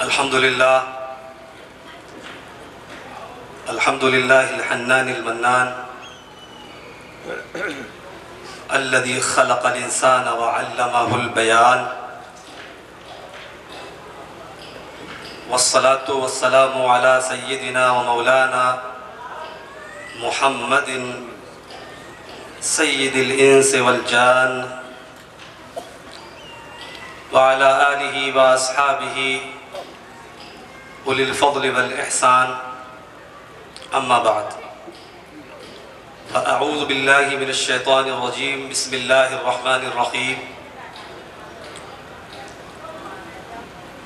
الحمد لله الحنان المنان الذي خلق الإنسان وعلمه البيان والصلاة والسلام على سيدنا ومولانا محمد سيد الإنس والجان وعلى آله وأصحابه أولي الفضل والإحسان أما بعد فأعوذ بالله من الشيطان الرجيم بسم الله الرحمن الرحيم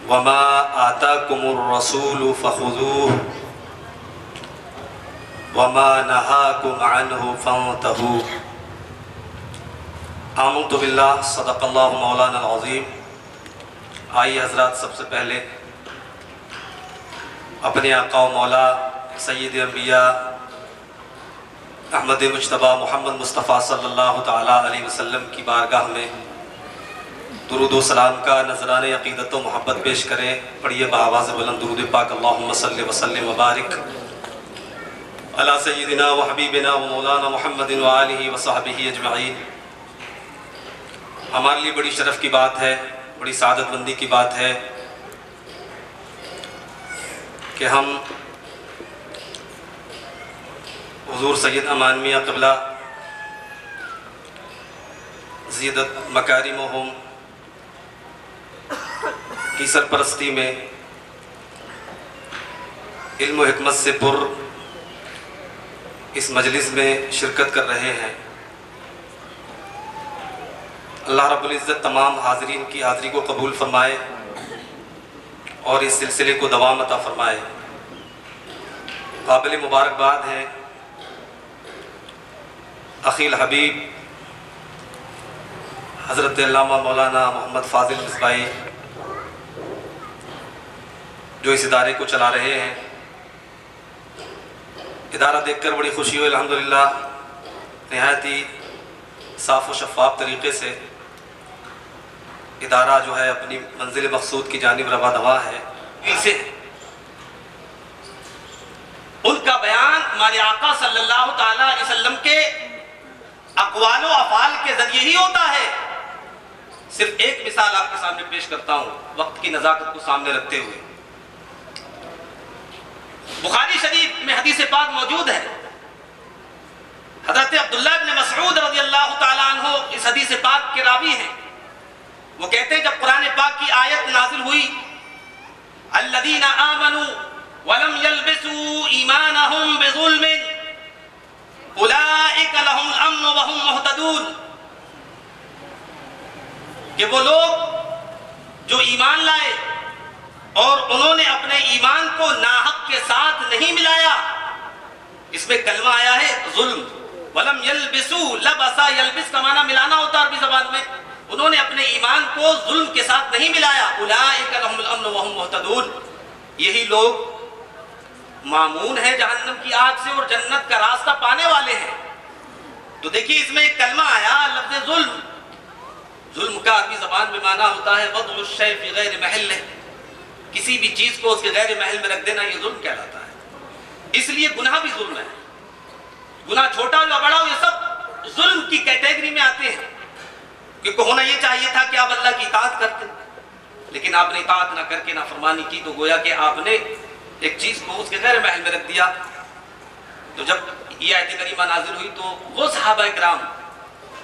وما آتاكم الرسول فخذوه وما نهاكم عنه فانتهوا آمنت باللہ صدق اللہ مولانا العظیم۔ آئیے حضرات، سب سے پہلے اپنے آقا و مولا سید انبیاء احمد مجتبیٰ محمد مصطفیٰ صلی اللہ تعالیٰ علیہ وسلم کی بارگاہ میں درود و سلام کا نذرانِ عقیدت و محبت پیش کریں۔ پڑھیے بآواز بلند درود پاک، اللہم صلی وسلم وبارک علی سیدنا و حبیبنا و مولانا محمد و آلہ و صحبہ اجمعین۔ ہمارے لیے بڑی شرف کی بات ہے، بڑی سعادت مندی کی بات ہے کہ ہم حضور سید امان میاں قبلہ زیدت مکارمہم کی سرپرستی میں علم و حکمت سے پر اس مجلس میں شرکت کر رہے ہیں۔ اللہ رب العزت تمام حاضرین کی حاضری کو قبول فرمائے اور اس سلسلے کو دوام عطا فرمائے۔ قابل مبارکباد ہے اخی الحبیب حضرت علامہ مولانا محمد فاضل مصباحی جو اس ادارے کو چلا رہے ہیں۔ ادارہ دیکھ کر بڑی خوشی ہوئی الحمدللہ، نہایت ہی صاف و شفاف طریقے سے ادارہ جو ہے اپنی منزل مقصود کی جانب رواں دواں ہے۔ اسے ان کا بیان ہمارے آقا صلی اللہ تعالیٰ علیہ وسلم کے اقوال و افعال کے ذریعے ہی ہوتا ہے۔ صرف ایک مثال آپ کے سامنے پیش کرتا ہوں وقت کی نزاکت کو سامنے رکھتے ہوئے۔ بخاری شریف میں حدیث پاک موجود ہے، حضرت عبداللہ بن مسعود رضی اللہ تعالیٰ عنہ اس حدیث پاک کے راوی ہیں۔ وہ کہتے ہیں جب قرآن پاک کی آیت نازل ہوئی الذین آمنوا ولم يلبسوا ایمانہم بظلم اولئک لہم الامن وہم مہتدون، کہ وہ لوگ جو ایمان لائے اور انہوں نے اپنے ایمان کو ناحق کے ساتھ نہیں ملایا، اس میں کلمہ آیا ہے ظلم، ولم يلبسوا، لبسا یلبس کا معنی ملانا ہوتا ہے عربی زبان میں، انہوں نے اپنے ایمان کو ظلم کے ساتھ نہیں ملایا، اولئک لہم الامن وہم مہتدون، یہی لوگ مامون ہیں جہنم کی آگ سے اور جنت کا راستہ پانے والے ہیں۔ تو دیکھیے اس میں ایک کلمہ آیا لفظ ظلم۔ ظلم کا عربی زبان میں معنی ہوتا ہے وضع الشیء فی غیر محلہ، کسی بھی چیز کو اس کے غیر محل میں رکھ دینا، یہ ظلم کہلاتا ہے۔ اس لیے گناہ بھی ظلم ہے، گناہ چھوٹا ہو یا بڑا ہو، یہ سب ظلم کی کیٹیگری میں آتے ہیں۔ کیونکہ ہونا یہ چاہیے تھا کہ آپ اللہ کی اطاعت کرتے، لیکن آپ نے اطاعت نہ کر کے نافرمانی کی، تو گویا کہ آپ نے ایک چیز کو اس کے غیر محل میں رکھ دیا۔ تو جب یہ آیت کریمہ نازل ہوئی تو وہ صحابہ کرام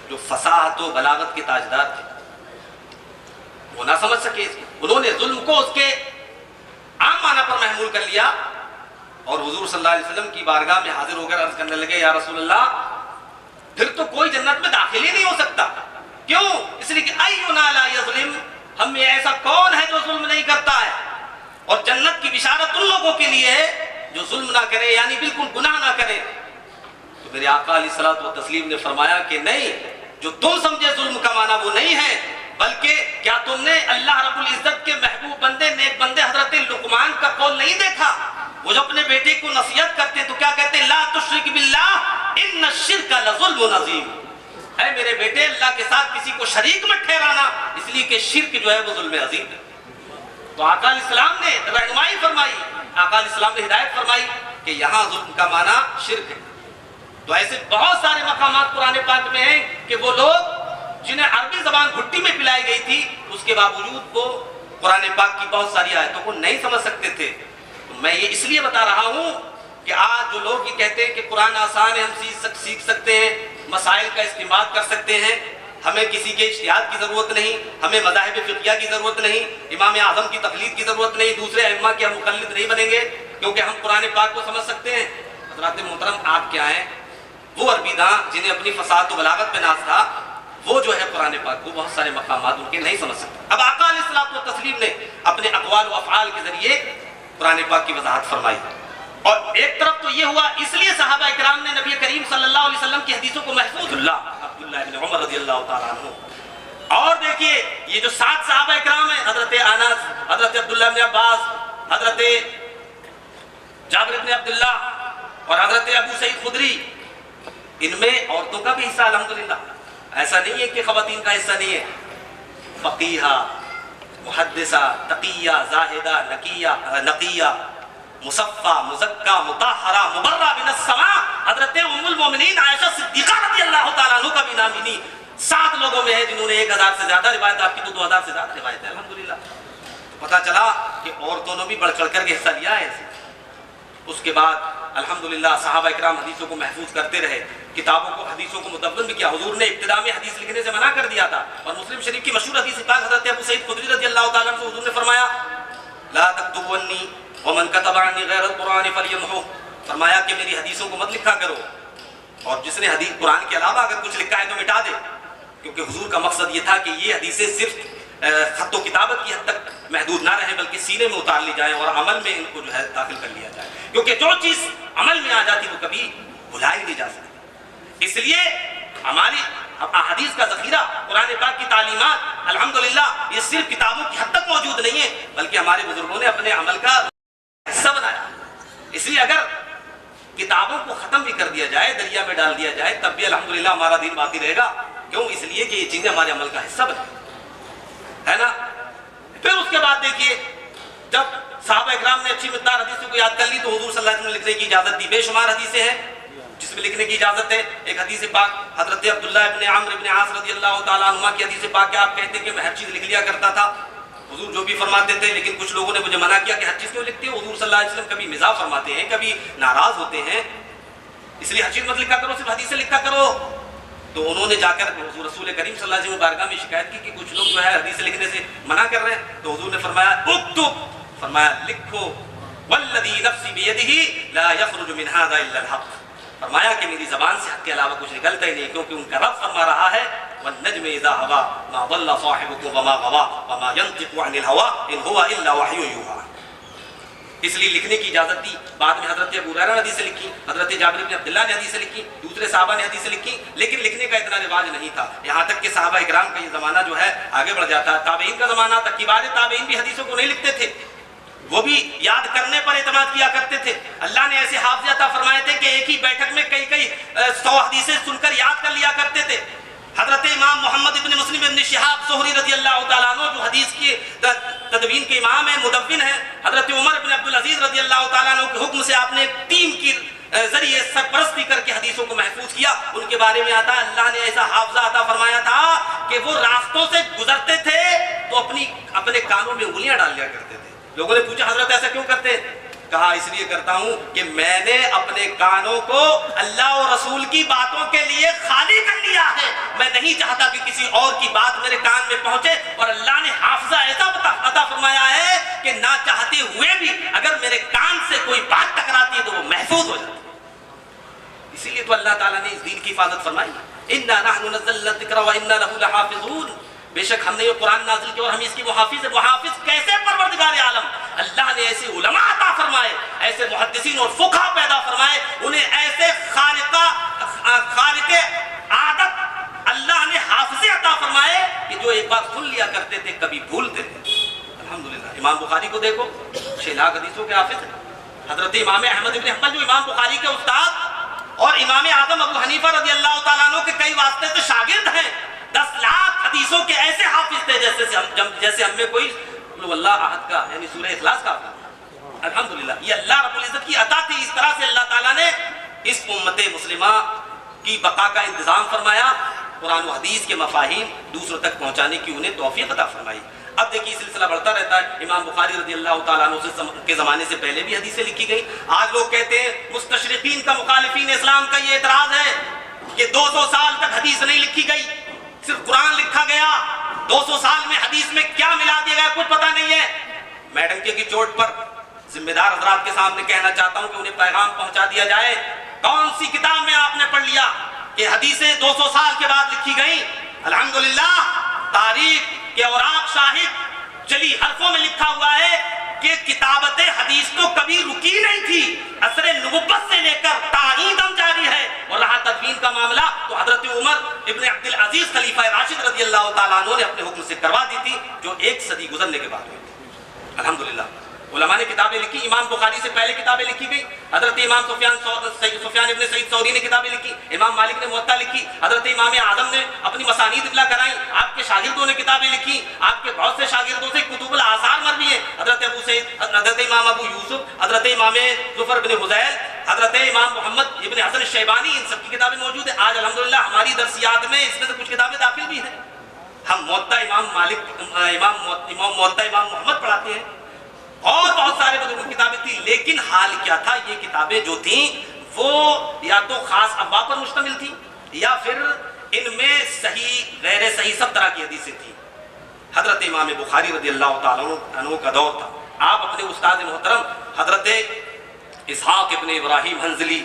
جو فصاحت و بلاغت کے تاجدار تھے وہ نہ سمجھ سکے، انہوں نے ظلم کو اس کے عام معنی پر محمول کر لیا اور حضور صلی اللہ علیہ وسلم کی بارگاہ میں حاضر ہو کر عرض کرنے لگے یا رسول اللہ پھر تو کوئی جنت میں داخل ہی نہیں ہو سکتا۔ کیوں؟ اس لیے کہ اینا لا یظلم، ہم میں ایسا کون ہے جو ظلم نہیں کرتا ہے؟ اور جنت کی بشارت ان لوگوں کے لیے ہے جو ظلم نہ کرے، یعنی بالکل گناہ نہ کرے۔ تو میرے آقا علیہ الصلوۃ والتسلیم نے فرمایا کہ نہیں، جو تم سمجھے ظلم کا معنی وہ نہیں ہے، بلکہ کیا تم نے اللہ رب العزت کے محبوب بندے نیک بندے حضرت لقمان کا قول نہیں دیکھا؟ وہ جو اپنے بیٹے کو نصیحت کرتے تو کیا کہتے ہیں؟ لا تشرک باللہ ان الشرک لظلم عظیم، اے میرے بیٹے اللہ کے ساتھ کسی کو شریک مت ٹھہرانا، اس لیے کہ شرک جو ہے وہ ظلم عظیم ہے۔ تو آقا علیہ السلام نے رہنمائی فرمائی، آقا علیہ السلام نے ہدایت فرمائی کہ یہاں ظلم کا معنی شرک ہے۔ تو ایسے بہت سارے مقامات قرآن پاک میں ہیں کہ وہ لوگ جنہیں عربی زبان گھٹی میں پلائی گئی تھی، اس کے باوجود وہ قرآن پاک کی بہت ساری آیتوں کو نہیں سمجھ سکتے تھے۔ میں یہ اس لیے بتا رہا ہوں کہ آج جو لوگ یہ کہتے ہیں کہ قرآن آسان ہے، ہم سیکھ سکتے ہیں، مسائل کا استعمال کر سکتے ہیں، ہمیں کسی کے اجتہاد کی ضرورت نہیں، ہمیں مذاہب فقہیہ کی ضرورت نہیں، امام اعظم کی تقلید کی ضرورت نہیں، دوسرے ائمہ کے ہم مقلد نہیں بنیں گے کیونکہ ہم قرآن پاک کو سمجھ سکتے ہیں۔ حضرات محترم، آپ کیا ہیں؟ وہ عربی داں جنہیں اپنی فصاحت و بلاغت پہ ناز تھا، وہ جو ہے قرآن پاک کو بہت سارے مقامات ان کے نہیں سمجھ سکتے۔ اب آقا علیہ الصلوۃ والتسلیم نے اپنے اقوال و افعال کے ذریعے قرآن پاک کی وضاحت فرمائی، اور ایک طرف تو یہ ہوا اس لیے صحابہ اکرام نے نبی کریم صلی اللہ علیہ وسلم کی حدیثوں کو محفوظ عبداللہ بن عمر رضی اللہ تعالیٰ عنہ، اور دیکھیے یہ جو 7 صحابہ اکرام ہیں، حضرت انس، حضرت عبداللہ بن عباس، حضرت جابر بن عبداللہ اور حضرت ابو سعید خدری، ان میں عورتوں کا بھی حصہ الحمدللہ، ایسا نہیں ہے کہ خواتین کا حصہ نہیں ہے۔ فقیہہ، محدثہ، تقیہ، زاہدہ، نقیہ، مصفہ، مزکہ، مطہرہ، مبرہ من السماء، حضرت ام المومنین عائشہ صدیقہ رضی اللہ تعالیٰ عنہ کا بھی نام انہی 7 لوگوں میں ہے جنہوں نے 1000 سے زیادہ روایت، آپ کی تو 2000 سے زیادہ روایت ہے الحمدللہ۔ تو پتہ چلا کہ عورتوں نے بھی بڑھ چڑھ کر کے حصہ لیا ہے۔ اس کے بعد الحمدللہ صحابہ اکرام حدیثوں کو محفوظ کرتے رہے، کتابوں کو، حدیثوں کو مدون بھی کیا۔ حضور نے ابتدا میں حدیث لکھنے سے منع کر دیا تھا، اور مسلم شریف کی مشہور حدیث پاک حضرت ابو سعید خدری رضی اللہ تعالیٰ عنہ سے حضور نے فرمایا لا تکتبوا عنی ومن کتب عنی غیر القرآن فلیمحو، فرمایا کہ میری حدیثوں کو مت لکھا کرو، اور جس نے حدیث قرآن کے علاوہ اگر کچھ لکھا ہے تو مٹا دے، کیونکہ حضور کا مقصد یہ تھا کہ یہ حدیثیں صرف خط و کتابت کی حد تک محدود نہ رہیں بلکہ سینے میں اتار لی جائیں اور عمل میں ان کو جو ہے داخل کر لیا جائے، کیونکہ جو چیز عمل میں آ جاتی وہ کبھی بھلائی نہیں جا سکتی۔ اس لیے ہماری احادیث کا ذخیرہ، قرآن پاک کی تعلیمات الحمدللہ یہ صرف کتابوں کی حد تک موجود نہیں ہے بلکہ ہمارے بزرگوں نے اپنے عمل کا حصہ بنایا۔ اس لیے اگر کتابوں کو ختم بھی کر دیا جائے، دریا میں ڈال دیا جائے، تب بھی الحمدللہ ہمارا دین باقی رہے گا، کیوں؟ اس لیے کہ یہ چیزیں ہمارے عمل کا حصہ بنے، ہے نا۔ پھر اس کے بعد دیکھیے جب صحابہ اکرام نے اچھی مقدار حدیثوں کو یاد کر لی تو حضور صلی اللہ علیہ وسلم نے لکھنے کی اجازت دی۔ بے شمار حدیثیں ہیں جس میں لکھنے کی اجازت ہے۔ ایک حدیث پاک حضرت عبداللہ ابن عمرو ابن عاص رضی اللہ تعالیٰ عنہ کی حدیث پاک کہ آپ کہتے ہیں کہ میں ہر چیز لکھ لیا کرتا تھا، حضور جو بھی فرماتے تھے، لیکن کچھ لوگوں نے مجھے منع کیا کہ ہر چیز کیوں لکھتے ہو؟ حضور صلی اللہ علیہ وسلم کبھی مزاح فرماتے ہیں، کبھی ناراض ہوتے ہیں، اس لیے ہر چیز مت لکھا کرو، صرف حدیثیں لکھا کرو۔ تو انہوں نے جا کر حضور رسول کریم صلی اللہ علیہ وسلم بارگاہ میں شکایت کی کہ کچھ لوگ جو ہے حدیث لکھنے سے منع کر رہے ہیں، تو حضور نے فرمایا اکتب، فرمایا لکھو، والذی نفسی بیدہ لا یخرج من ھذا الا الحق، فرمایا کہ میری زبان سے حق کے علاوہ کچھ نکلتا ہی نہیں، کیونکہ ان کا رب فرما رہا ہے والنجم اذا ھوا ما ضل صاحبکم وما غوا وما ينطق عن الھوا ان ھوا الا وحی یوحی۔ اس لیے لکھنے کی اجازت دی۔ بعد میں حضرت ابو ہریرہ نے حدیثیں لکھی، حضرت جابر بن عبداللہ نے حدیثیں لکھی، دوسرے صحابہ نے حدیثیں لکھی، لیکن لکھنے کا اتنا رواج نہیں تھا، یہاں تک کہ صحابہ اکرام کا یہ زمانہ جو ہے آگے بڑھ جاتا ہے، تابعین کا زمانہ تک، کبار تابعین بھی حدیثوں کو نہیں لکھتے تھے، وہ بھی یاد کرنے پر اعتماد کیا کرتے تھے۔ اللہ نے ایسے حافظ عطا فرمائے تھے کہ ایک ہی بیٹھک میں کئی 100 حدیثیں سن کر یاد کر لیا کرتے تھے۔ حضرت امام محمد ابن مسلم ابن شہاب زہری رضی اللہ تعالیٰ عنہ جو حدیث کی تدوین کے امام ہیں، مدون ہیں، حضرت عمر ابن عبدالعزیز رضی اللہ تعالیٰ عنہ کے حکم سے آپ نے ٹیم کی ذریعے سرپرستی کر کے حدیثوں کو محفوظ کیا۔ ان کے بارے میں آتا اللہ نے ایسا حافظہ عطا فرمایا تھا کہ وہ راستوں سے گزرتے تھے تو اپنے کانوں میں انگلیاں ڈال لیا کرتے تھے۔ لوگوں نے پوچھا حضرت ایسا کیوں کرتے ہیں؟ کہا اس لیے کرتا ہوں کہ میں نے اپنے کانوں کو اللہ اور رسول کی باتوں کے لیے خالی کر لیا ہے، میں نہیں چاہتا کہ کسی اور کی بات میرے کان میں پہنچے، اور اللہ نے حافظہ ایسا عطا فرمایا ہے کہ نہ چاہتے ہوئے بھی اگر میرے کان سے کوئی بات ٹکراتی ہے تو وہ محفوظ ہو جاتی ہے۔ اسی لیے تو اللہ تعالیٰ نے اس دین کی حفاظت فرمائی، اِنَّا نَحْنُ نَزَّلْنَا الذِّكْرَ وَإِنَّا لَهُ لَحَافِظُونَ، بے شک ہم نے یہ قرآن نازل کیا اور ہم اس کی محافظ ہیں۔ محافظ کیسے؟ پروردگار عالم اللہ نے ایسے علماء عطا فرمائے، ایسے محدثین اور فقہا پیدا فرمائے، انہیں ایسے خارق عادت اللہ نے حافظ عطا فرمائے کہ جو ایک بار سن لیا کرتے تھے کبھی بھولتے تھے۔ الحمدللہ امام بخاری کو دیکھو، 6 لاکھ حدیثوں کے حافظ ہیں۔ حضرت امام احمد بن حنبل جو امام بخاری کے استاد اور امام اعظم ابو حنیفہ رضی اللہ تعالیٰ عنہ کے کئی واسطے سے شاگرد ہیں، 10 لاکھ حدیثوں کے ایسے حافظ تھے جیسے ہم میں کوئی هو اللہ احد کا یعنی سورہ اخلاص کا الحمدللہ یہ اللہ رب العزت کی عطا تھی. اس طرح سے اللہ تعالیٰ نے اس امت مسلمہ کی بقا کا انتظام فرمایا, قرآن و حدیث کے مفاہیم دوسروں تک پہنچانے کی انہیں توفیق عطا فرمائی. اب دیکھیے سلسلہ بڑھتا رہتا ہے. امام بخاری رضی اللہ تعالیٰ عنہ کے زمانے سے پہلے بھی حدیثیں لکھی گئی. آج لوگ کہتے ہیں مستشرقین کا, مخالفین اسلام کا یہ اعتراض ہے کہ 200 سال تک حدیث نہیں لکھی گئی, صرف قرآن لکھا گیا. 200 سال میں حدیث میں کیا ملا دیا گیا کچھ پتہ نہیں ہے. میں ڈنکے کی چوٹ پر ذمہ دار حضرات کے سامنے کہنا چاہتا ہوں کہ انہیں پیغام پہنچا دیا جائے. کون سی کتاب میں آپ نے پڑھ لیا کہ حدیثیں 200 سال کے بعد لکھی گئیں؟ الحمدللہ تاریخ کے اوراق شاہد جلی حرفوں میں لکھا ہوا ہے کہ کتابت حدیث تو کبھی رکی نہیں تھی, عصر نبوت سے لے کر تاہی دم جاری ہے. اور رہا تدوین کا معاملہ تو حضرت عمر ابن عبد العزیز خلیفہ راشد رضی اللہ تعالیٰ عنہ نے اپنے حکم سے کروا دی تھی, جو 1 صدی گزرنے کے بعد ہوئی تھی. الحمدللہ علماء نے کتابیں لکھی. امام بخاری سے پہلے کتابیں لکھی گئی. حضرت امام سفیان ابن سعید ثوری نے کتابیں لکھی. امام مالک نے موطا لکھی. حضرت امام اعظم نے اپنی مسانید اطلاع کرائیں. آپ کے شاگردوں نے کتابیں لکھی. آپ کے بہت سے شاگردوں سے کتب الاثار مروی ہیں. حضرت ابو سعید, حضرت امام ابو یوسف, حضرت امام ظفر بن حذیل, حضرت امام محمد ابن حسن الشیبانی, ان سب کی کتابیں موجود ہیں. آج الحمدللہ ہماری درسیات میں اس میں سے کچھ کتابیں داخل بھی ہیں. ہم موطا امام مالک, موطا امام محمد پڑھاتے ہیں اور بہت سارے بزرگوں کی کتابیں تھیں. لیکن حال کیا تھا, یہ کتابیں جو تھیں وہ یا تو خاص ابواب پر مشتمل تھیں یا پھر ان میں صحیح غیر صحیح سب طرح کی حدیثیں تھیں. حضرت امام بخاری رضی اللہ تعالیٰ عنہ کا دور تھا. آپ اپنے استاد محترم حضرت اسحاق ابن ابراہیم حنظلی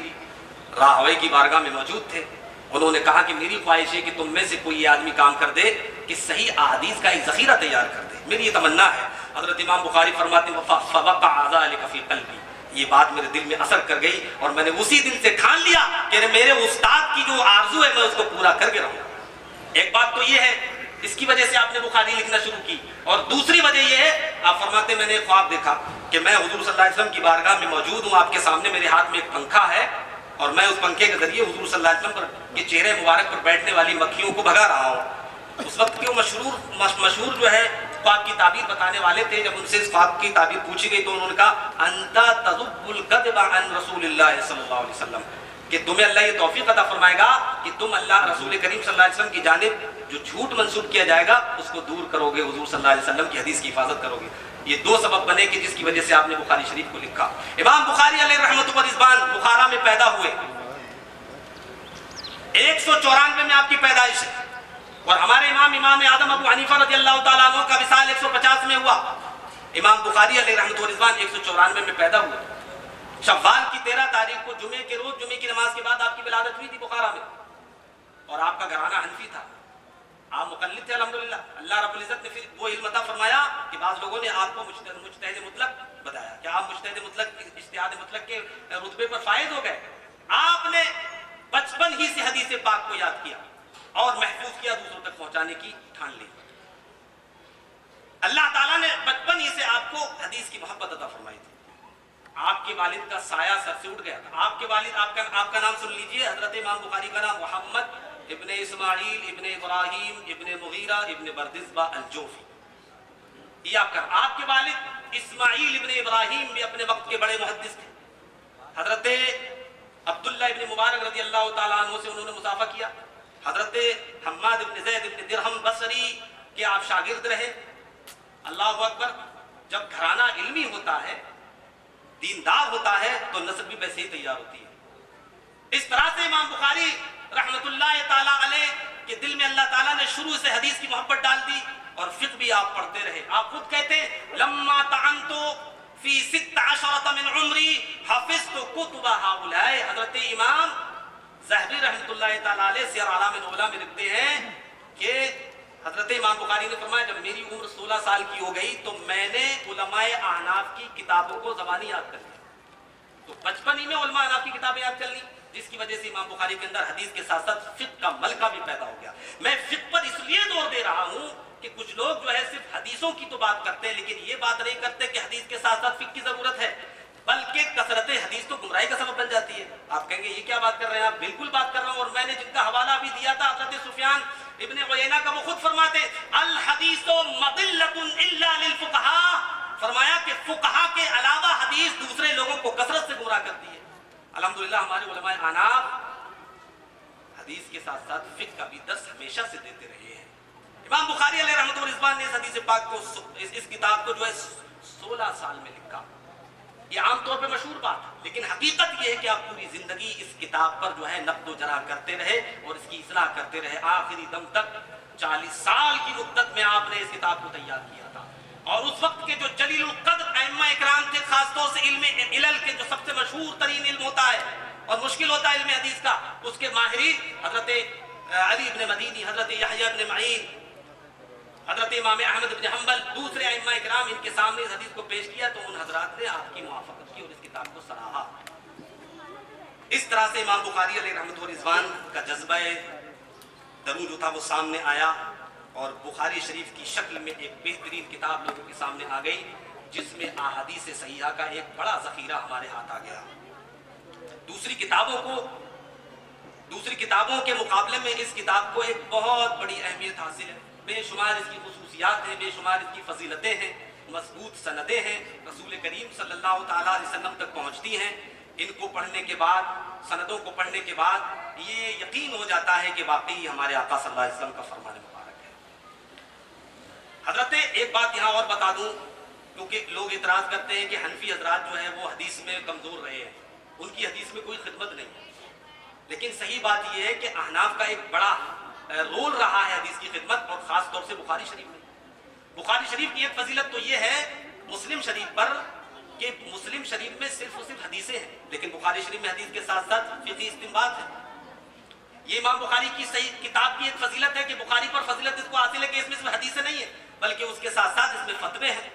راہوی کی بارگاہ میں موجود تھے. انہوں نے کہا کہ میری خواہش ہے کہ تم میں سے کوئی آدمی کام کر دے کہ صحیح احادیث کا ایک ذخیرہ تیار کر دے, میری یہ تمنا ہے. حضرت امام بخاری فرماتے ہیں فوقع ذلک فی قلبی, یہ بات میرے دل میں اثر کر گئی اور میں نے اسی دن سے ٹھان لیا کہ میرے استاد کی جو آرزو ہے میں اس کو پورا کر کے رہوں گا. ایک بات تو یہ ہے, اس کی وجہ سے آپ نے بخاری لکھنا شروع کی. اور دوسری وجہ یہ ہے, آپ فرماتے میں نے خواب دیکھا کہ میں حضور صلی اللہ علیہ وسلم کی بارگاہ میں موجود ہوں. آپ کے سامنے میرے ہاتھ میں ایک پنکھا ہے اور میں اس پنکھے کے ذریعے حضور صلی اللہ علیہ وسلم کے چہرے مبارک پر بیٹھنے والی مکھیوں کو بھگا رہا ہوں. اس وقت کے مشہور جو ہے خواب کی تعبیر بتانے والے تھے. جب ان سے اس خواب کی تعبیر پوچھی گئی تو انہوں نے کہا انتا تذب الکذب عن رسول اللہ صلی اللہ علیہ وسلم, کہ تمہیں اللہ یہ توفیق عطا فرمائے گا کہ تم اللہ رسول کریم صلی اللہ علیہ وسلم کی جانب جو جھوٹ منسوب کیا جائے گا اس کو دور کرو گے, حضور صلی اللہ علیہ وسلم کی حدیث کی حفاظت کرو گے. یہ 2 سبب بنے کہ جس کی وجہ سے آپ نے بخاری شریف کو لکھا. امام بخاری علیہ رحمۃ و رضوان بخارا میں پیدا ہوئے. 194 میں آپ کی پیدائش ہے اور ہمارے امام اعظم ابو حنیفہ رضی اللہ تعالیٰ عنہ کا وصال 150 میں ہوا. امام بخاری علیہ رحمۃ و رضوان 194 میں پیدا ہوئے. شوال کی 13 تاریخ کو جمعے کے روز, جمعے کی نماز کے بعد آپ کی ولادت ہوئی تھی بخارا میں. اور آپ کا گھرانہ حنفی تھا, آپ مقلد تھے الحمدللہ. اللہ رب العزت نے پھر وہ علم عطا فرمایا کہ بعض لوگوں نے آپ کو مجتہد مطلق بتایا کہ آپ مجتہد مطلق, اجتہاد مطلق کے رتبے پر فائز ہو گئے. آپ نے بچپن ہی سے حدیث پاک کو یاد کیا اور محفوظ کیا, دوسروں تک پہنچانے کی ٹھان لی. اللہ تعالیٰ نے بچپن ہی سے آپ کو حدیث کی محبت عطا فرمائی تھی. آپ کے والد کا سایہ سر سے اٹھ گیا تھا. آپ کے والد, آپ کا نام سن لیجئے. حضرت امام بخاری کا نام محمد ابن اسماعیل ابن ابراہیم ابن مغیرہ ابن بردزبہ الجوفی. یہ آپ کے والد اسماعیل ابن ابراہیم بھی اپنے وقت کے بڑے محدث تھے. حضرت عبداللہ ابن مبارک رضی اللہ تعالیٰ عنہ سے انہوں نے مسافہ کیا. حضرت حماد ابن زید ابن درہم بصری کے آپ شاگرد رہے. اللہ اکبر. جب گھرانہ علمی ہوتا ہے, دیندار ہوتا ہے, تو نسل بھی ویسے ہی تیار ہوتی ہے. اس طرح سے امام بخاری رحمت اللہ تعالیٰ علیہ کے دل میں اللہ تعالیٰ نے شروع سے حدیث کی محبت ڈال دی اور فقہ بھی آپ پڑھتے رہے. آپ خود کہتے ہیں لما طعنت فی 16 من عمری حفظت کتب ہؤلاء. حضرت امام ذہبی رحمت اللہ تعالیٰ علیہ سیر اعلام نبلا میں لکھتے ہیں کہ حضرت امام بخاری نے فرمایا جب میری عمر 16 سال کی ہو گئی تو میں نے علماء احناف کی کتابوں کو زبانی یاد کر لیا. تو بچپن ہی میں علماء احناف کی کتابیں یاد کر لی, جس کی وجہ سے امام بخاری کے اندر حدیث کے ساتھ ساتھ فقہ کا ملکہ بھی پیدا ہو گیا. میں فقہ پر اس لیے زور دے رہا ہوں کہ کچھ لوگ جو ہے صرف حدیثوں کی تو بات کرتے ہیں لیکن یہ بات نہیں کرتے کہ حدیث کے ساتھ ساتھ فقہ کی ضرورت ہے, بلکہ کثرت حدیث تو گمراہی کا سبب بن جاتی ہے. آپ کہیں گے یہ کیا بات کر رہے ہیں آپ؟ بالکل بات کر رہا ہوں. اور میں نے جن کا حوالہ بھی دیا تھا حضرت سفیان ابن عیینہ کا, وہ خود فرماتے الحدیث مضلۃ الا للفقہاء. فرمایا کہ فقہا کے علاوہ حدیث دوسرے لوگوں کو کثرت سے گمراہ کرتی ہے۔ الحمدللہ ہمارے علماء احناف حدیث کے ساتھ ساتھ فقہ کا بھی درس ہمیشہ سے دیتے رہے ہیں۔ امام بخاری علیہ رحمۃ اللہ نے اس حدیث پاک کو اس کتاب کو جو ہے 16 سال میں لکھا۔ یہ عام طور پہ مشہور بات ہے، لیکن حقیقت یہ ہے کہ آپ پوری زندگی اس کتاب پر جو ہے نقد و جرح کرتے رہے اور اس کی اصلاح کرتے رہے، آخری دم تک 40 سال کی مدت میں آپ نے اس کتاب کو تیار کیا تھا۔ اور اس وقت کے جو جلیل القدر ائمہ اکرام تھے، خاص طور سے علم علل کے جو سب سے مشہور ترین علم ہوتا ہے اور مشکل ہوتا ہے علم حدیث کا، اس کے ماہرین حضرت علی ابن مدینی، حضرت یحییٰ ابن معین، حضرت امام احمد بن حنبل، دوسرے ائمہ اکرام، ان کے سامنے اس حدیث کو پیش کیا تو ان حضرات نے آپ کی موافقت کی اور اس کتاب کو سراہا۔ اس طرح سے امام بخاری علیہ رحمۃ اللہ کا جذبہ درود جو تھا وہ سامنے آیا اور بخاری شریف کی شکل میں ایک بہترین کتاب لوگوں کے سامنے آ گئی، جس میں احادیث صحیحہ کا ایک بڑا ذخیرہ ہمارے ہاتھ آ گیا۔ دوسری کتابوں کے مقابلے میں اس کتاب کو ایک بہت بڑی اہمیت حاصل ہے، بے شمار اس کی خصوصیات ہیں، بے شمار اس کی فضیلتیں ہیں، مضبوط سندیں ہیں، رسول کریم صلی اللہ تعالیٰ علیہ وسلم تک پہنچتی ہیں۔ ان کو پڑھنے کے بعد، سندوں کو پڑھنے کے بعد یہ یقین ہو جاتا ہے کہ واقعی ہمارے آقا صلی اللہ علیہ وسلم کا فرمان مبارک ہے۔ حضرت ایک بات یہاں اور بتا دوں، کیونکہ لوگ اعتراض کرتے ہیں کہ حنفی حضرات جو ہے وہ حدیث میں کمزور رہے ہیں، ان کی حدیث میں کوئی خدمت نہیں ہے، لیکن صحیح بات یہ ہے کہ احناف کا ایک بڑا رول رہا ہے حدیث کی خدمت، اور خاص طور سے بخاری شریف میں۔ بخاری شریف کی ایک فضیلت تو یہ ہے مسلم شریف پر کہ مسلم شریف میں صرف حدیثیں ہیں، لیکن بخاری شریف میں حدیث کے ساتھ ساتھ فقہی استنباط ہے۔ یہ امام بخاری کی صحیح کتاب کی ایک فضیلت ہے کہ بخاری پر فضیلت اس کو حاصل ہے کہ اس میں صرف حدیثیں نہیں ہیں، بلکہ اس کے ساتھ ساتھ اس میں فتوے ہیں،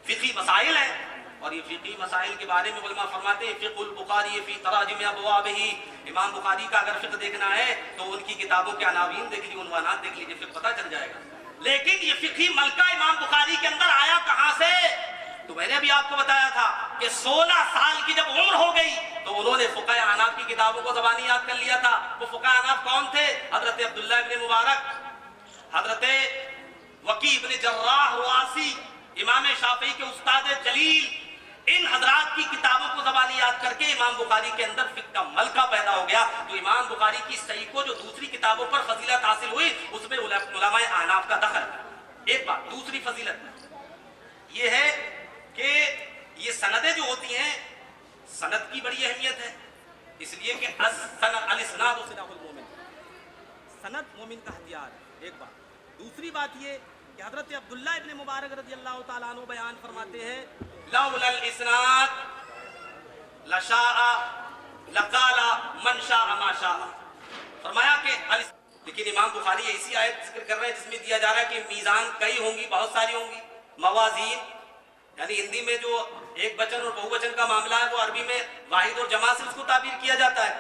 فقہی مسائل ہیں، اور یہ فقہی مسائل کے بارے میں علماء فرماتے ہیں فقہ البخاری فی تراجم ابوابہ، امام بخاری کا اگر فقہ دیکھنا ہے تو ان کی کتابوں کے عناوین دیکھ لیجیے، عنوانات دیکھ لیجیے، پھر پتہ چل جائے گا۔ لیکن یہ فقہی ملکہ امام بخاری کے اندر آیا کہاں سے؟ تو میں نے ابھی آپ کو بتایا تھا کہ 16 سال کی جب عمر ہو گئی تو انہوں نے فقہ احناف کی کتابوں کو زبانی یاد کر لیا تھا۔ وہ فقہ احناف کون تھے؟ حضرت عبداللہ ابن مبارک، حضرت وکی ابن جراح رؤاسی، امام شافعی کے استاد جلیل، ان حضرات کی کتابوں کو زبانی یاد کر کے امام بخاری کے اندر فقہ کا ملکہ پیدا ہو گیا۔ تو امام بخاری کی صحیح کو جو دوسری کتابوں پر فضیلت حاصل ہوئی، اس میں علماء احناف کا دخل ہے۔ ایک بات، دوسری فضیلت یہ ہے کہ یہ سندیں جو ہوتی ہیں، سند کی بڑی اہمیت ہے، اس لیے کہ الاسناد سلاح المومن، سند مومن کا ہتھیار ہے۔ ایک بات، دوسری بات یہ کہ حضرت عبداللہ ابن مبارک رضی اللہ تعالیٰ عنہ بیان فرماتے ہیں لولا الاسناد لشاء لقال من شاء ما شاء، فرمایا کہ لیکن امام بخاری ایسی آیت ذکر کر رہے ہیں جس میں دیا جا رہا ہے کہ میزان کئی ہوں گی، بہت ساری ہوں گی، موازین، یعنی ہندی میں جو ایک بچن اور بہو بچن کا معاملہ ہے وہ عربی میں واحد اور جمع سے اس کو تعبیر کیا جاتا ہے۔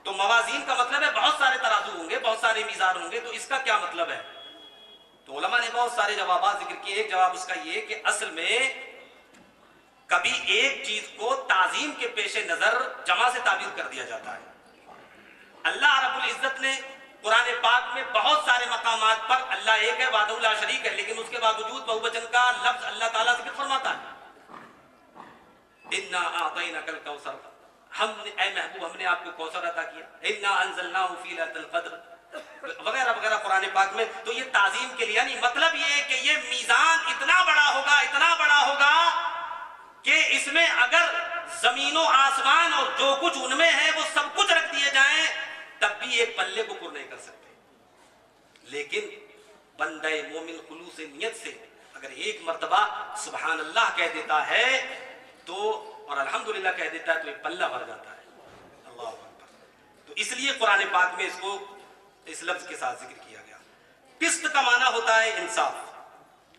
تو موازین کا مطلب ہے بہت سارے ترازو ہوں گے، بہت سارے میزان ہوں گے، تو اس کا کیا مطلب ہے؟ تو علماء نے بہت سارے جوابات ذکر کیے۔ ایک جواب اس کا یہ کہ اصل میں کبھی ایک چیز کو تعظیم کے پیش نظر جمع سے تعبیر کر دیا جاتا ہے۔ اللہ رب العزت نے قرآن پاک میں بہت سارے مقامات پر اللہ ایک ہے، وحدہ لا شریک ہے، لیکن اس کے باوجود بہو وچن کا لفظ اللہ تعالیٰ ذکر فرماتا ہے۔ انا اعطیناک الکوثر، ہم نے اے محبوب ہم نے آپ کو کوثر عطا کیا، انا انزلناہ فی لیلۃ القدر وغیرہ وغیرہ قرآن پاک میں۔ تو یہ تعظیم کے لیے، یعنی مطلب یہ ہے کہ یہ میزان اتنا بڑا ہوگا، اتنا بڑا ہوگا کہ اس میں اگر زمین و آسمان اور جو کچھ ان میں ہے وہ سب کچھ رکھ دیے جائیں تب بھی ایک پلے کو پر نہیں کر سکتے۔ لیکن بندہ مومن خلوص نیت سے اگر ایک مرتبہ سبحان اللہ کہہ دیتا ہے تو اور الحمدللہ کہہ دیتا ہے تو ایک پلہ بھر جاتا ہے۔ اللہ اکبر۔ تو اس لیے قرآن پاک میں اس کو اس لفظ کے ساتھ ذکر کیا گیا۔ قسط کا معنی ہوتا ہے انصاف،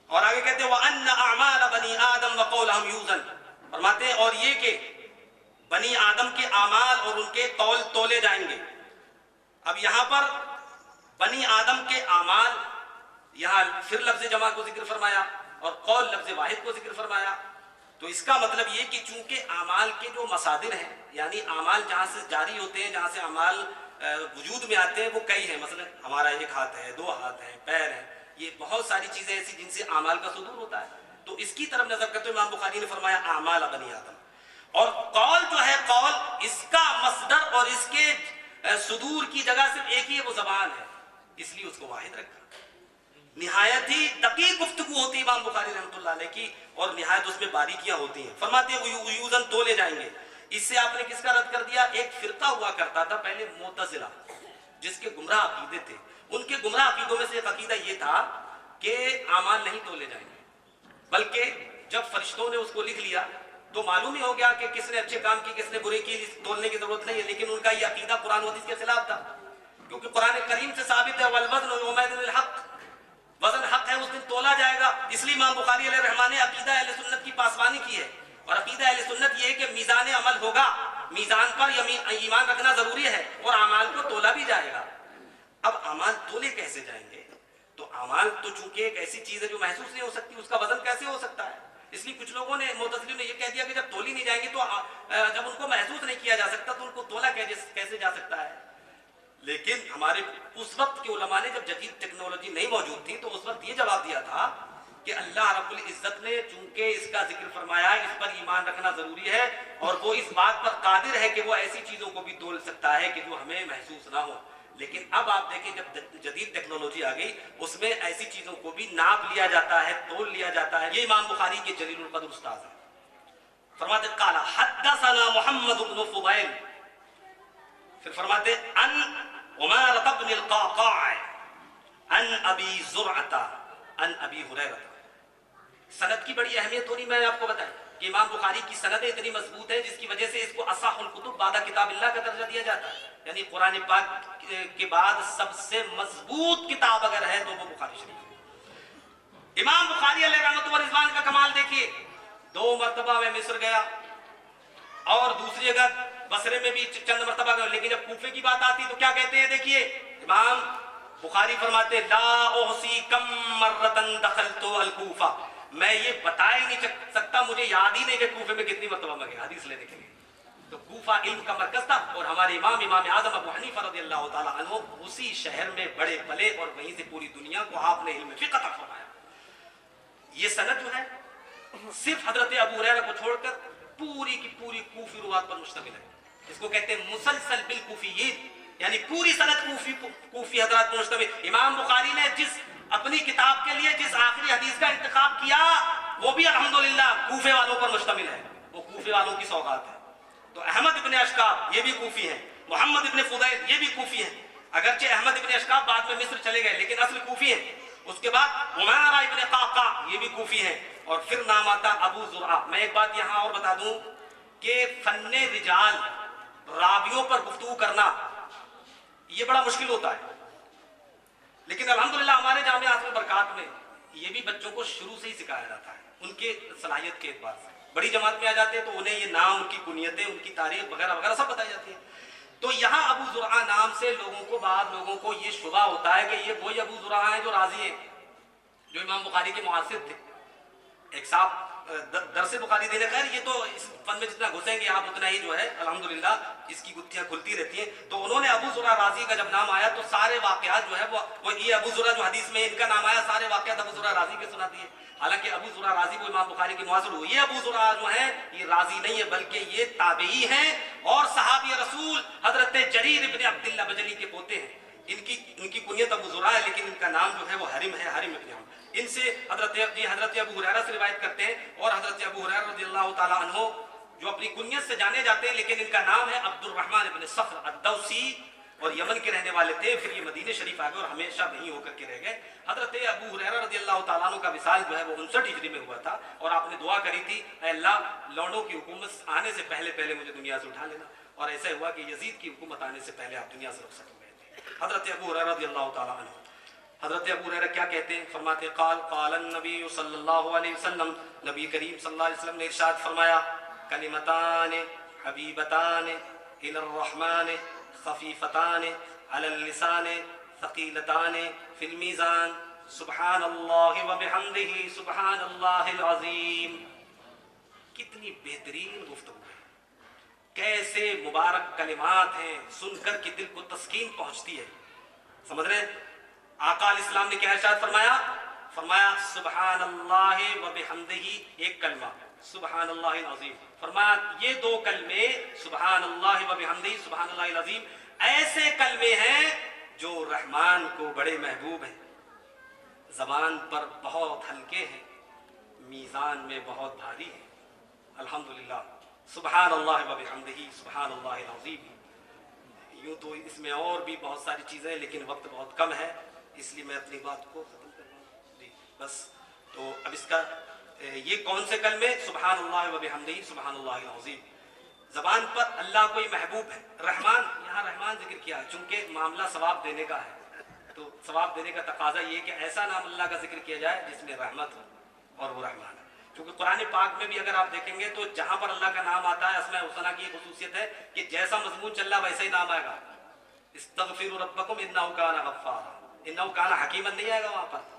اور آگے کہتے ہیں وَأَنَّ أَعْمَالَ بَنِي آدَمْ وَقَوْلَهُمْ يُوزَنْ، فرماتے ہیں اور یہ کہ بنی آدم کے اعمال اور ان کے قول تولے جائیں گے۔ اب یہاں پر بنی آدم کے اعمال، یہاں پھر لفظ جمع کو ذکر فرمایا اور قول لفظ واحد کو ذکر فرمایا۔ تو اس کا مطلب یہ کہ چونکہ اعمال کے جو مصادر ہیں، یعنی اعمال جہاں سے جاری ہوتے ہیں، جہاں سے اعمال وجود میں آتے ہیں وہ کئی ہیں، مثلا ہمارا ایک ہاتھ ہے، دو ہاتھ ہیں، پیر ہیں، یہ بہت ساری چیزیں ایسی جن سے اعمال کا صدور ہوتا ہے۔ تو اس کی طرف نظر کرتے ہوئے امام بخاری نے فرمایا اعمال بنی آدم. اور قول جو ہے قول اس کا مصدر اور اس کے صدور کی جگہ صرف ایک ہی ہے، وہ زبان ہے، اس لیے اس کو واحد رکھا. نہایت ہی دقیق گفتگو ہوتی ہے امام بخاری رحمۃ اللہ علیہ کی، اور نہایت اس میں باریکیاں ہوتی ہیں. فرماتے ہیں یوزن تولے جائیں گے. اس سے آپ نے کس کا رد کر دیا؟ ایک فرقہ ہوا کرتا تھا پہلے معتزلہ، جس کے گمراہ عقیدے تھے. ان کے گمراہ عقیدوں میں سے ایک عقیدہ یہ تھا کہ اعمال نہیں تولے جائیں گے، بلکہ جب فرشتوں نے اس کو لکھ لیا تو معلوم ہی ہو گیا کہ کس نے اچھے کام کی کس نے برے کی، تولنے کی ضرورت نہیں ہے. لیکن ان کا یہ عقیدہ قرآن و حدیث کے خلاف تھا، کیونکہ قرآن کریم سے ثابت ہے والوزن یومئذ الحق، وزن حق ہے، اس دن تولا جائے گا. اس لیے امام بخاری علیہ رحمٰن نے عقیدہ اہل سنت کی پاسبانی کی ہے. اور عقیدہ اہل سنت یہ ہے کہ میزان عمل ہوگا، میزان پر ایمان رکھنا ضروری ہے، اور اعمال کو تولا بھی جائے گا. اب اعمال تولے کیسے جائیں گے؟ تو اعمال تو چونکہ ایک ایسی چیز ہے جو محسوس نہیں ہو سکتی، اس کا وزن کیسے ہو سکتا ہے؟ اس لیے کچھ لوگوں نے معتزلیوں نے یہ کہہ دیا کہ جب تولی نہیں جائیں گی تو جب ان کو محسوس نہیں کیا جا سکتا تو ان کو تولا کیسے جا سکتا ہے؟ لیکن ہمارے اس وقت کے علماء نے جب جدید ٹیکنالوجی نہیں موجود تھی تو اس وقت یہ جواب دیا تھا کہ اللہ رب العزت نے چونکہ اس کا ذکر فرمایا، اس پر ایمان رکھنا ضروری ہے، اور وہ اس بات پر قادر ہے کہ وہ ایسی چیزوں کو بھی تول سکتا ہے کہ جو ہمیں محسوس نہ ہو. لیکن اب آپ دیکھیں جب جدید ٹیکنالوجی آ گئی اس میں ایسی چیزوں کو بھی ناپ لیا جاتا ہے، تول لیا جاتا ہے. یہ امام بخاری کے جلیل القدر استاد ہیں. فرماتے قال حدثنا محمد بن فضیل، پھر فرماتے ان عمارة بن القعقاع عن ابی زرعة عن ابی ہریرہ. سند کی بڑی اہمیت ہونی میں نے آپ کو بتائی کہ امام بخاری کی سندیں اتنی مضبوط ہے جس کی وجہ سے اس کو اصح الکتب بعد کتاب اللہ کا درجہ دیا جاتا ہے. یعنی قرآن پاک کے بعد سب سے مضبوط کتاب اگر ہے تو وہ بخاری شریف ہے. امام بخاری علیہ رحمۃ و رضوان کا کمال دیکھیے، 2 مرتبہ میں مصر گیا اور دوسری جگہ بصرے میں بھی چند مرتبہ گیا، لیکن جب کوفے کی بات آتی تو کیا کہتے ہیں؟ دیکھیے امام بخاری فرماتے لا احصی کم مرتن دخلت الکوفہ، میں یہ بتا ہی نہیں سکتا، مجھے یاد ہی نہیں کہ کوفے میں کتنی مرتبہ میں گیا حدیث لینے کے لیے. تو کوفہ علم کا مرکز تھا، اور ہمارے امام اعظم ابو حنیفہ رضی اللہ تعالیٰ عنہ اسی شہر میں بڑے پلے، اور وہیں سے پوری دنیا کو آپ نے علم فقہ عطا فرمایا. یہ سند جو ہے صرف حضرت ابو ہریرہ کو چھوڑ کر پوری کی پوری کوفی روات پر مشتمل ہے. اس کو کہتے ہیں مسلسل بالکوفیین، یعنی پوری سند کوفی حضرات پر مشتمل. امام بخاری نے جس اپنی کتاب کے لیے جس آخری حدیث کا انتخاب کیا وہ بھی الحمدللہ کوفے والوں پر مشتمل ہے، وہ کوفے والوں کی سوغات ہے. تو احمد ابن اشکاب یہ بھی کوفی ہیں، محمد ابن فضیل یہ بھی کوفی ہیں. اگرچہ احمد ابن اشکاب بعد میں مصر چلے گئے لیکن اصل کوفی ہیں. اس کے بعد عمارہ ابن قعقاع یہ بھی کوفی ہیں، اور پھر نام آتا ابو زرعہ. میں ایک بات یہاں اور بتا دوں کہ فن رجال، راویوں پر گفتگو کرنا یہ بڑا مشکل ہوتا ہے، لیکن الحمدللہ ہمارے جامعات میں برکات میں یہ بھی بچوں کو شروع سے ہی سکھایا جاتا ہے. ان کے صلاحیت کے اعتبار سے بڑی جماعت میں آ جاتے ہیں تو انہیں یہ نام، ان کی کنیتیں، ان کی تاریخ وغیرہ وغیرہ سب بتائی جاتی ہے. تو یہاں ابو زرعہ نام سے لوگوں کو، بعض لوگوں کو یہ شبہ ہوتا ہے کہ یہ وہی ابو زرعہ ہیں جو راضی ہیں، جو امام بخاری کے معاصر تھے. ایک صاحب درس بخاری دینے، خیر یہ تو اس فن میں جتنا گھسیں گے آپ اتنا ہی جو ہے الحمدللہ اس کی گتھیاں کھلتی رہتی ہیں. تو انہوں نے ابو زرعہ رازی کا جب نام آیا تو سارے واقعات جو ہے وہ یہ ابو زرعہ جو حدیث میں ان کا نام آیا سارے واقعات ابو زرعہ رازی کے سنا دیے. حالانکہ ابو زرعہ رازی کو امام بخاری کے معاصر ہوئے. یہ ابو زرعہ جو ہے یہ رازی نہیں ہے بلکہ یہ تابعی ہیں اور صحابی رسول حضرت جریر ابن عبداللہ بجلی کے پوتے ہیں. ان کی کنیت ابو زرعہ ہے لیکن ان کا نام جو ہے وہ حرم ہے، حرم ابن عمرو. ان سے حضرت ابو ہریرہ سے روایت کرتے ہیں، اور حضرت ابو ہریرہ رضی اللہ تعالیٰ عنہ جو اپنی کنیت سے جانے جاتے ہیں لیکن ان کا نام ہے عبد الرحمن ابن صخر الدوسی، اور یمن کے رہنے والے تھے. پھر یہ مدینہ شریف آ گئے اور ہمیشہ وہیں ہو کر کے رہ گئے. حضرت ابو ہریرہ رضی اللہ تعالیٰ عنہ کا وصال جو ہے وہ 59 ہجری میں ہوا تھا، اور آپ نے دعا کری تھی اے اللہ لوڈوں کی حکومت آنے سے پہلے پہلے مجھے دنیا سے اٹھا لینا، اور ایسا ہوا کہ یزید کی حکومت آنے سے پہلے آپ دنیا سے رخصت ہو گئے تھے. حضرت ابو ہریرہ رضی اللہ تعالیٰ عنہ، حضرت ابو ہریرہ کیا کہتے ہیں؟ فرماتے قال النبی صلی اللہ علیہ وسلم، نبی کریم صلی اللہ علیہ وسلم نے ارشاد فرمایا کلمتان حبیبتان الی الرحمن خفیفتان علی اللسان ثقیلتان فی المیزان سبحان اللہ وبحمدہ سبحان اللہ العظیم. کتنی بہترین گفتگو ہے، کیسے مبارک کلمات ہیں، سن کر کے دل کو تسکین پہنچتی ہے. سمجھ رہے ہیں؟ آقا علیہ السلام نے کیا ارشاد فرمایا؟ فرمایا سبحان اللہ و بحمدہ، ایک کلمہ سبحان اللہ العظیم، فرمایا یہ دو کلمے سبحان اللہ و بحمدہ سبحان اللہ العظیم ایسے کلمے ہیں جو رحمان کو بڑے محبوب ہیں، زبان پر بہت ہلکے ہیں، میزان میں بہت بھاری ہیں۔ الحمدللہ، سبحان اللہ و بحمدہ سبحان اللہ العظیم۔ یوں تو اس میں اور بھی بہت ساری چیزیں ہیں لیکن وقت بہت کم ہے، اس لیے میں اپنی بات کو ختم کر رہا ہوں جی بس۔ تو اب اس کا یہ کون سے کلمے؟ سبحان اللہ و بحمدہ سبحان اللہ العظیم۔ زبان پر اللہ کو ہی محبوب ہے، رحمان، یہاں رحمان ذکر کیا ہے چونکہ معاملہ ثواب دینے کا ہے، تو ثواب دینے کا تقاضا یہ کہ ایسا نام اللہ کا ذکر کیا جائے جس میں رحمت ہو اور وہ رحمان ہے۔ کیونکہ قرآن پاک میں بھی اگر آپ دیکھیں گے تو جہاں پر اللہ کا نام آتا ہے، اسماء الحسنیٰ کی خصوصیت ہے کہ جیسا مضمون چل رہا ویسا ہی نام آئے گا، استغفروا ربکم انہ کان غفارا، انہ کان حکیما نہیں آئے گا وہاں پر،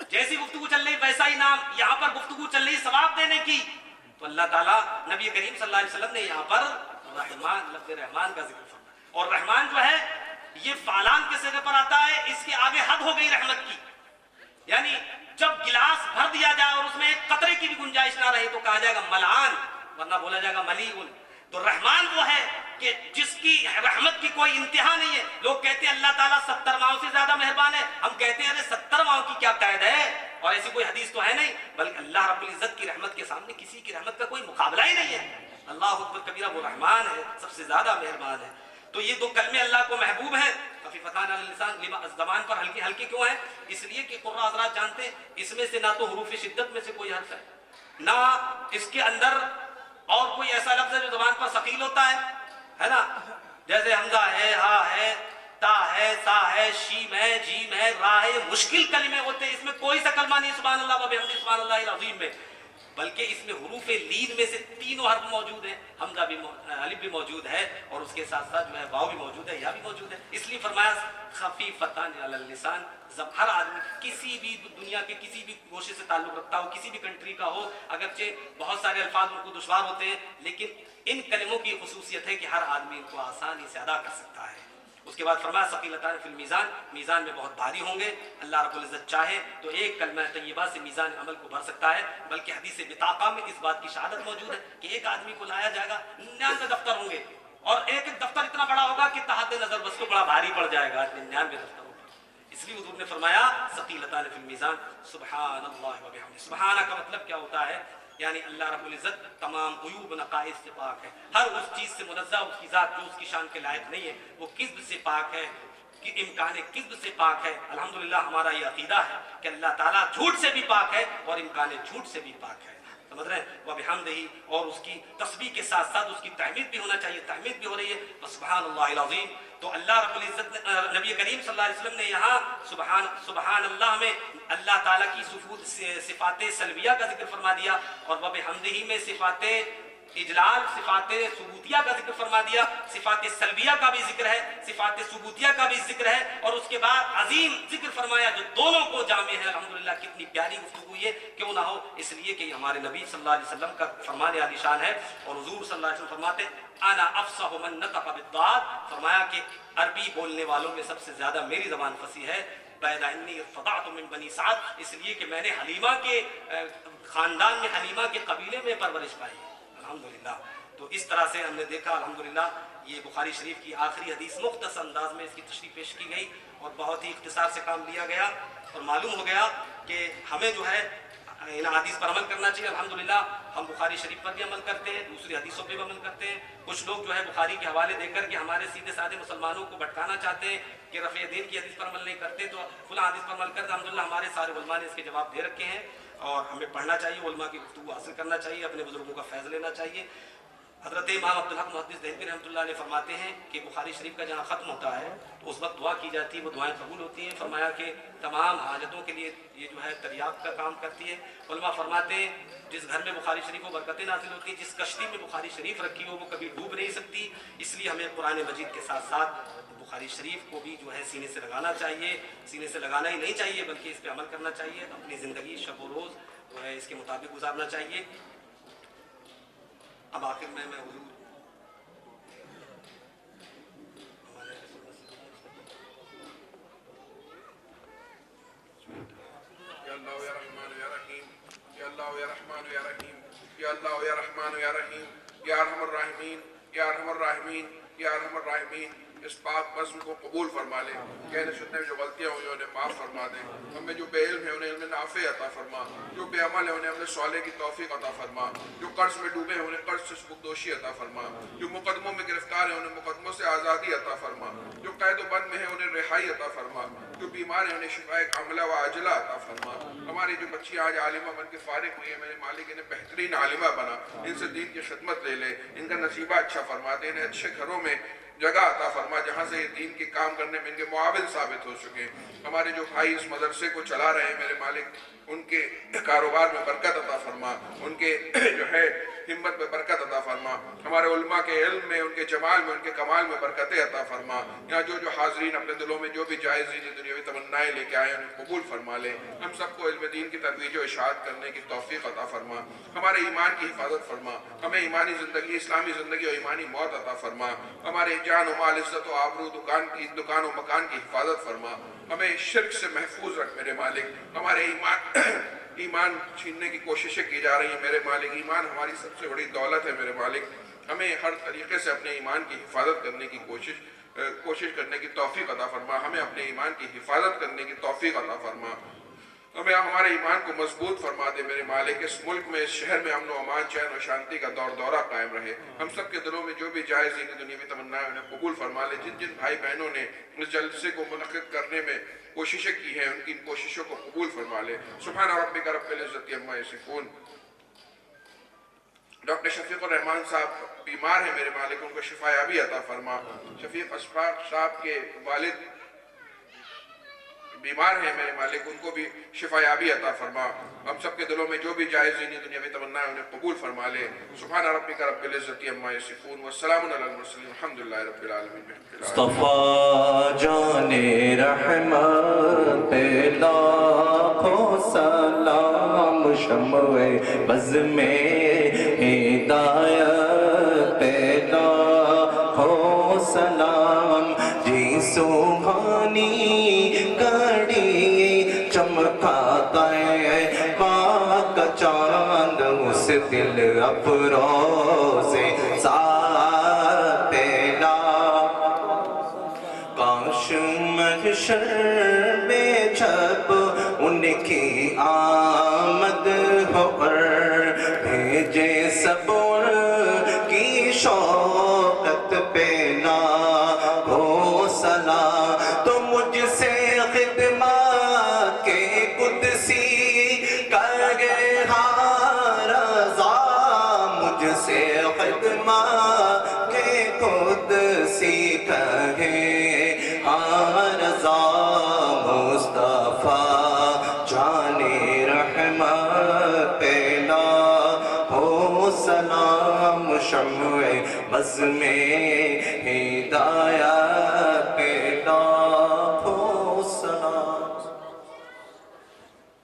جیسی گفتگو چل رہی ویسا ہی نام، یہاں پر گفتگو چل رہی ثواب دینے کی، تو اللہ تعالیٰ نبی کریم صلی اللہ علیہ وسلم نے یہاں پر رحمان، لفظ رحمان کا ذکر فرمایا، اور رحمان جو ہے یہ فعلان کے صیغے پر آتا ہے، اس کے آگے حد ہو گئی رحمت کی، یعنی جب گلاس بھر دیا جائے اور اس میں ایک قطرے کی بھی گنجائش نہ رہے تو کہا جائے گا ملعان، ورنہ بولا جائے گا ملیعن۔ تو رحمان وہ ہے کہ جس کی رحمت کی کوئی انتہا نہیں ہے۔ لوگ کہتے ہیں اللہ تعالیٰ 70 ماہوں سے زیادہ مہربان ہے، ہم کہتے ہیں ارے 70 ماہوں کی کیا قید ہے، اور ایسی کوئی حدیث تو ہے نہیں، بلکہ اللہ رب العزت کی رحمت کے سامنے کسی کی رحمت کا کوئی مقابلہ ہی نہیں ہے۔ اللہ اکبر کبیرہ، وہ رحمان ہے، سب سے زیادہ مہربان ہے۔ تو یہ دو کلمے اللہ کو محبوب ہیں، خفیفتان علی اللسان، زبان پر ہلکے ہلکے کیوں ہیں؟ اس لیے کہ قراء حضرات جانتے ہیں اس میں سے نہ تو حروف شدت میں سے کوئی حرف ہے، نہ اس کے اندر اور کوئی ایسا لفظ ہے جو زبان پر ثقیل ہوتا ہے نا، جیسے حمزہ ہے، ہا ہے، تا ہے، سا ہے، شیم ہے، جیم ہے، را ہے، مشکل کلمے ہوتے ہیں، اس میں کوئی سا کلمہ نہیں سبحان اللہ و بحمدہ سبحان اللہ العظیم میں، بلکہ اس میں حروف لین میں سے تینوں حرف موجود ہیں، حمزہ بھی الف بھی موجود ہے، اور اس کے ساتھ ساتھ جو ہے واو بھی موجود ہے، یا بھی موجود ہے، اس لیے فرمایا خفیفتان علی اللسان۔ ہر آدمی کسی بھی دنیا کے کسی بھی گوشے سے تعلق رکھتا ہو، کسی بھی کنٹری کا ہو، اگرچہ بہت سارے الفاظ ان کو دشوار ہوتے ہیں، لیکن ان کلموں کی خصوصیت ہے کہ ہر آدمی ان کو آسانی سے ادا کر سکتا ہے۔ اس کے بعد فرمایا ثقیلتان فی المیزان، میزان میں بہت بھاری ہوں گے، اللہ رب العزت چاہے تو ایک کلمہ طیبہ سے میزان عمل کو بھر سکتا ہے، بلکہ حدیث بطاقہ میں اس بات کی شہادت موجود ہے کہ ایک آدمی کو لایا جائے گا، 99 دفتر ہوں گے، اور ایک ایک دفتر اتنا بڑا ہوگا کہ تحت نظر بس کو بڑا بھاری پڑ جائے گا، 99 دفتر ہوگا۔ اس لیے حضور نے فرمایا ثقیلتان فی المیزان، سبحان اللہ و بحمدہ۔ سبحانہ کا مطلب کیا ہوتا ہے؟ یعنی اللہ رب العزت تمام عیوب نقائص سے پاک ہے، ہر اس چیز سے منزہ، اس کی ذات جو اس کی شان کے لائق نہیں ہے، وہ کذب سے پاک ہے، کہ امکان کذب سے پاک ہے۔ الحمدللہ ہمارا یہ عقیدہ ہے کہ اللہ تعالیٰ جھوٹ سے بھی پاک ہے اور امکان جھوٹ سے بھی پاک ہے، سمجھ رہے ہیں؟ وَبِحَمْدِهِ، اور اس کی تسبیح کے ساتھ ساتھ اس کی تحمید بھی ہونا چاہیے، تحمید بھی ہو رہی ہے، سبحان اللہ العظیم۔ تو اللہ رب العزت نے، نبی کریم صلی اللہ علیہ وسلم نے یہاں سبحان اللہ میں اللہ تعالیٰ کی صفات سلبیہ کا ذکر فرما دیا، اور وَبِحَمْدِهِ میں صفات اجلال، صفات ثبوتیہ کا ذکر فرما دیا، صفات سلبیہ کا بھی ذکر ہے، صفات ثبوتیہ کا بھی ذکر ہے، اور اس کے بعد عظیم ذکر فرمایا جو دونوں کو جامع ہے۔ الحمدللہ کتنی پیاری گفتگو یہ کیوں نہ ہو، اس لیے کہ ہمارے نبی صلی اللہ علیہ وسلم کا فرمان عالی شان ہے، اور حضور صلی اللہ علیہ وسلم فرماتے انا افصح من نطق بالضاد، فرمایا کہ عربی بولنے والوں میں سب سے زیادہ میری زبان فصیح ہے، بعد انی فضعت من بنی سعد، اس لیے کہ میں نے حلیمہ کے خاندان میں، حلیمہ کے قبیلے میں پرورش پائی، الحمدللہ۔ تو اس طرح سے ہم نے دیکھا الحمدللہ یہ بخاری شریف کی آخری حدیث مختصر انداز میں اس کی تشریح پیش کی گئی، اور بہت ہی اختصار سے کام لیا گیا، اور معلوم ہو گیا کہ ہمیں جو ہے ان حدیث پر عمل کرنا چاہیے۔ الحمدللہ ہم بخاری شریف پر بھی عمل کرتے ہیں، دوسری حدیثوں پہ بھی عمل کرتے ہیں۔ کچھ لوگ جو ہے بخاری کے حوالے دے کر کے ہمارے سیدھے سادے مسلمانوں کو بھٹکانا چاہتے ہیں کہ رفع دین کی حدیث پر عمل نہیں کرتے تو فلاں حدیث پر عمل کرتے۔ الحمدللہ ہمارے سارے علماء نے اس کے جواب دے رکھے ہیں، اور ہمیں پڑھنا چاہیے، علماء کی گفتگو حاصل کرنا چاہیے، اپنے بزرگوں کا فیض لینا چاہیے۔ حضرت امام عبدالحق محدث دہلوی رحمۃ اللہ علیہ فرماتے ہیں کہ بخاری شریف کا جہاں ختم ہوتا ہے تو اس وقت دعا کی جاتی ہے، وہ دعائیں قبول ہوتی ہیں۔ فرمایا کہ تمام حاجتوں کے لیے یہ جو ہے دریافت کا کام کرتی ہے۔ علماء فرماتے ہیں جس گھر میں بخاری شریف کو برکتیں نازل ہوتی ہیں، جس کشتی میں بخاری شریف رکھی ہو وہ کبھی ڈوب نہیں سکتی، اس لیے ہمیں قرآن مجید کے ساتھ ساتھ بخاری شریف کو بھی جو ہے سینے سے لگانا چاہیے، سینے سے لگانا ہی نہیں چاہیے بلکہ اس پہ عمل کرنا چاہیے، اپنی زندگی شب و روز جو ہے اس کے مطابق گزارنا چاہیے۔ اب آخر میں حضور یا اللہ یا رحمان یا رحیم، یا اللہ یا رحمان یا رحیم، یا ارحم الراحمین، یا ارحم الراحمین، یا ارحم الراحمین۔ اس پاک بزم کو قبول فرما لے، کہنے سننے میں جو غلطیاں ہوئی انہیں معاف فرما دے، ہم میں جو بے علم ہے انہیں علم نافع عطا فرما، جو بے عمل ہے انہیں عمل صالح کی توفیق عطا فرما، جو قرض میں ڈوبے ہیں انہیں قرض سے سبکدوشی عطا فرما، جو مقدموں میں گرفتار ہیں انہیں مقدموں سے آزادی عطا فرما، جو قید و بند میں ہیں انہیں رہائی عطا فرما، جو بیمار ہیں انہیں شفاء کاملہ و عاجلہ عطا فرما۔ ہماری جو بچی آج عالمہ بن کے فارغ ہوئی ہے، میرے مالک انہیں بہترین عالمہ بنا، ان سے دین کی خدمت لے لے، ان کا نصیبہ اچھا فرما دے، انہیں اچھے گھروں میں جگہ عطا فرما جہاں سے یہ دین کے کام کرنے میں ان کے معاون ثابت ہو چکے۔ ہمارے جو بھائی اس مدرسے کو چلا رہے ہیں میرے مالک، ان کے کاروبار میں برکت عطا فرما، ان کے جو ہے ہمت میں برکت عطا فرما، ہمارے علماء کے علم میں، ان کے جمال میں، ان کے کمال میں برکتیں عطا فرما۔ یہاں جو حاضرین اپنے دلوں میں جو بھی جائز دینی دنیاوی تمنائیں لے کے آئے ہیں انہیں قبول فرما لے، ہم سب کو علم دین کی ترویج و اشاعت کرنے کی توفیق عطا فرما، ہمارے ایمان کی حفاظت فرما، ہمیں ایمانی زندگی، اسلامی زندگی اور ایمانی موت عطا فرما، ہمارے جان و مال، عزت و آبرو، دکان و مکان کی حفاظت فرما، ہمیں شرک سے محفوظ رکھ میرے مالک۔ ہمارے ایمان چھیننے کی کوششیں کی جا رہی ہیں میرے مالک، ایمان ہماری سب سے بڑی دولت ہے میرے مالک، ہمیں ہر طریقے سے اپنے ایمان کی حفاظت کرنے کی کوشش کرنے کی توفیق عطا فرما، ہمیں اپنے ایمان کی حفاظت کرنے کی توفیق عطا فرما، ہمیں ہمارے ایمان کو مضبوط فرما دے میرے مالک۔ اس ملک میں، اس شہر میں امن و امان، چین و شانتی کا دور دورہ قائم رہے، ہم سب کے دلوں میں جو بھی جائز دینی دنیاوی تمنائیں انہیں قبول فرما لے۔ جن جن بھائی بہنوں نے اس جلسے کو منعقد کرنے میں کوششیں کی ہیں ان کی ان کوششوں کو قبول فرما لے۔ سبحان ربک رب العزت عما یصفون۔ ڈاکٹر شفیق الرحمان صاحب بیمار ہیں میرے مالک، ان کو شفا یابی عطا فرما۔ شفیق اشفاق صاحب کے والد بیمار ہیں میرے مالک، ان کو بھی شفا یابی عطا فرما، ہم سب کے دلوں میں جو بھی جائز دینی دنیاوی تمنائیں انہیں قبول فرما لے۔ سبحان ربک رب العزت عما یصفون والسلام علی المرسلین الحمدللہ رب العالمین۔ مصطفیٰ جان رحمت لاکھوں سلام، شمع بز میں ہدایت لاکھوں سلام، جی سبحانی گھڑی چمکاتا ہے پاک چاند، اس دل افروز ذات کاش محشر میں جب ان کی آمد ہو کر بھیجے سب ان کی شوقت پہ لاکھوں سلام، تو مجھ سے خدمات کے قدسی کرے ہاں رضا، مجھ سے خدمات کے قدسی کہے رضا، مصطفیٰ جان رحمت لاکھوں سلام، شمع بز میں ہدایت لاکھوں سلام۔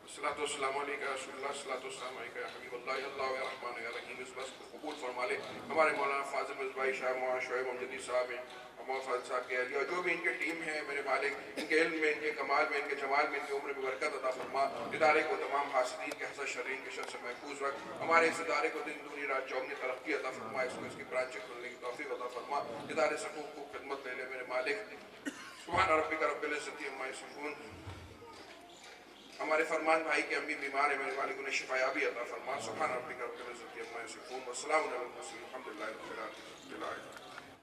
الصلاۃ والسلام علیکہ یا رسول اللہ، الصلاۃ والسلام علیکہ یا حبیب اللہ، یا اللہ یا رحمان یا رحیم۔ اس بس کو قبول فرما لے۔ ہمارے مولانا فاضل مصباحی شاہ، مولانا شعیب محمدی صاحب ہیں، مولانا فاضل صاحب کے اہلیہ، اور جو بھی ان کے ٹیم ہے میرے مالک، ان کے علم میں، ان کے کمال میں، ان کے جمال میں، ان کی عمر میں برکت عطا فرما۔ ادارے کو تمام حاسدین کے حسد شرین کے شر سے محفوظ رکھ، ہمارے اس ادارے کو دن دنیا رات چوگنی ترقی عطا فرما، اس کو اس کی برانچیں کھولنے کی توفیق عطا فرما۔ ادارے سکوک کو خدمت لے لے میرے مالک۔ سبحان ربک رب العزت عما یصفون۔ ہمارے فرمان بھائی کے امی بیمار ہیں میرے مالک، انہیں شفا یابی عطا فرما۔ سبحان ربک رب العزت عما یصفون والسلام علی المرسلین الحمدللہ۔